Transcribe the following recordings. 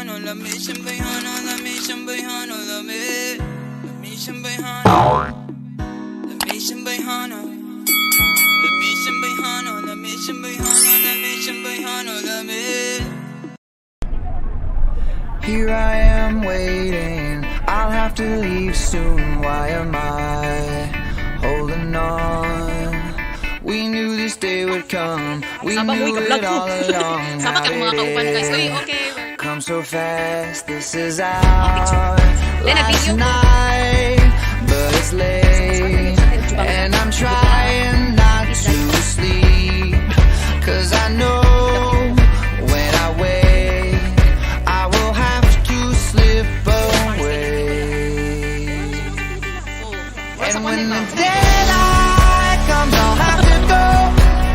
Bayhano, lami siyang Bayhano, lami siyang Bayhano, lami siyang Bayhano, lami siyang Bayhano, lami siyang Bayhano, lami siyang Bayhano, lami siyang Bayhano, lami. Here I am waiting, I'll have to leave soon. Why am I holding on? We knew this day would come, we knew it all along. Sama ka mga kauban guys. Uy, okay. Come so fast, this is our last video. night, but it's late, and I'm trying not to sleep, 'cause I know when I wake, I will have to slip away. And when the daylight comes, I'll have to go,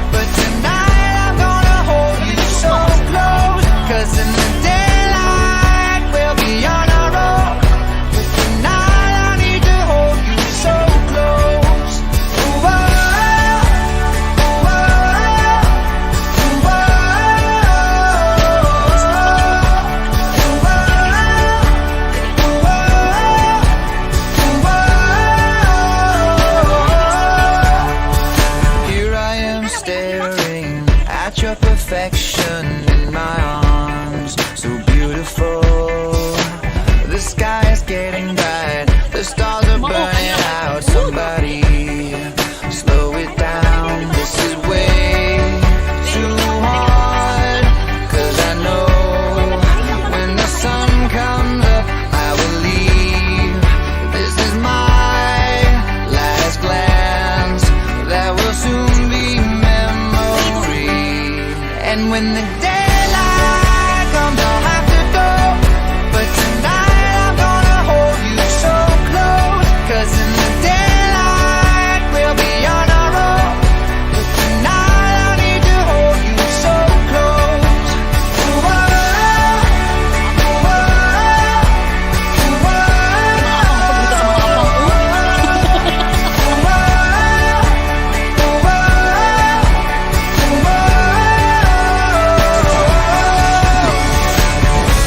but tonight I'm gonna hold you so close, 'cause in the daylight we'll be on our own, but tonight I need to hold you so close. Ooh, oh, ooh, oh, ooh, oh, ooh, oh. Here I am staring at your perfection in my arms, so beautiful. The sky is getting bright, the stars are burning out. Somebody slow it down, this is way too hard, 'cause I know when the sun comes up I will leave. This is my last glance, that will soon be memory. And when the daylight comes I'll have to go, but tonight I'm gonna hold you so close, 'cause in the daylight we'll be on our own, but tonight I need to hold you so close. Ooh, oh, ooh, oh, ooh, oh,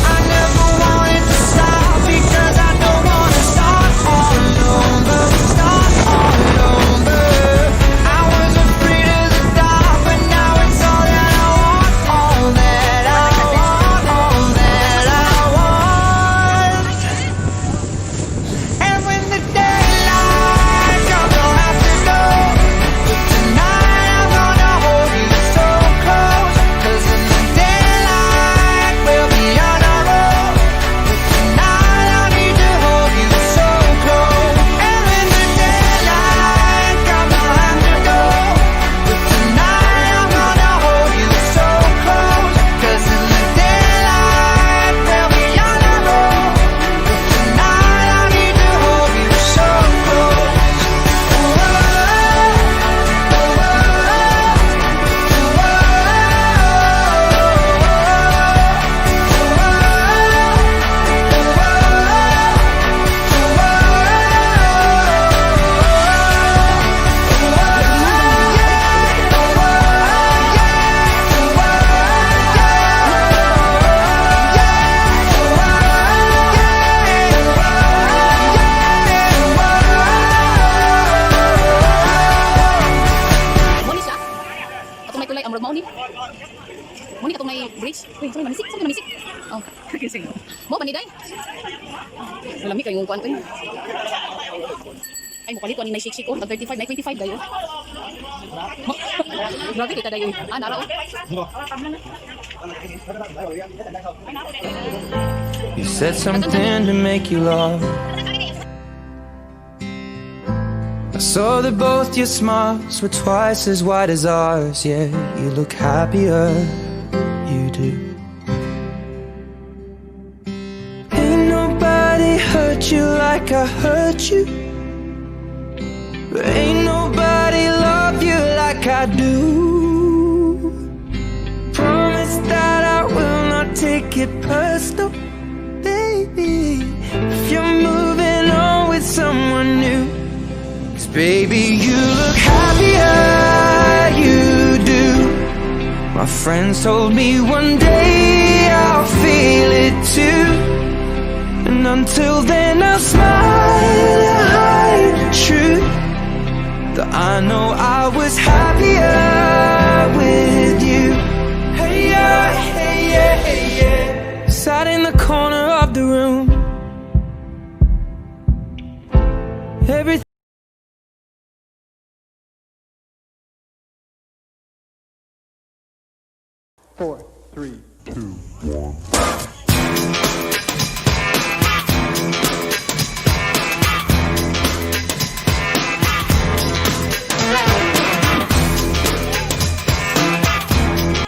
I never wanted to stop, because I don't wanna start all over, start all over. I was afraid of the dark, but now it's all that I want, all that I want, all that I want. And when the daylight comes I'll have to go, but tonight I'm gonna hold you so close, 'cause in the daylight we'll be on our own, but tonight I need to hold you so close. And when the daylight comes I'll have to go, but tonight I'm gonna hold you so close, 'cause in the daylight we'll be on our own, but tonight I need to hold you so close. Ooh, oh, ooh, Mo ni siya. Atong may tulay amrog mao ni. Mo ni katong may bridge. Uy, sorry mamisik, sorry mamisik. Oh, kising. Mo pa ni day. Malami kay yung kuan ko. Ay, mo palit ko ni shake ko, tag 35, na 25 dayo. Grabe kita dayo. Ah, nara oh. You said something to make you laugh. I saw that both your smiles were twice as wide as ours. Yeah, you look happier, you do. Ain't nobody hurt you like I hurt you. Ain't nobody love you like I do. Promise that I will not take it personal, baby, if you're moving on with someone new. 'Cause baby, you look happier, you do. My friends told me one day I'll feel feel it too. And until then I'll smile and hide the truth that I know I was happy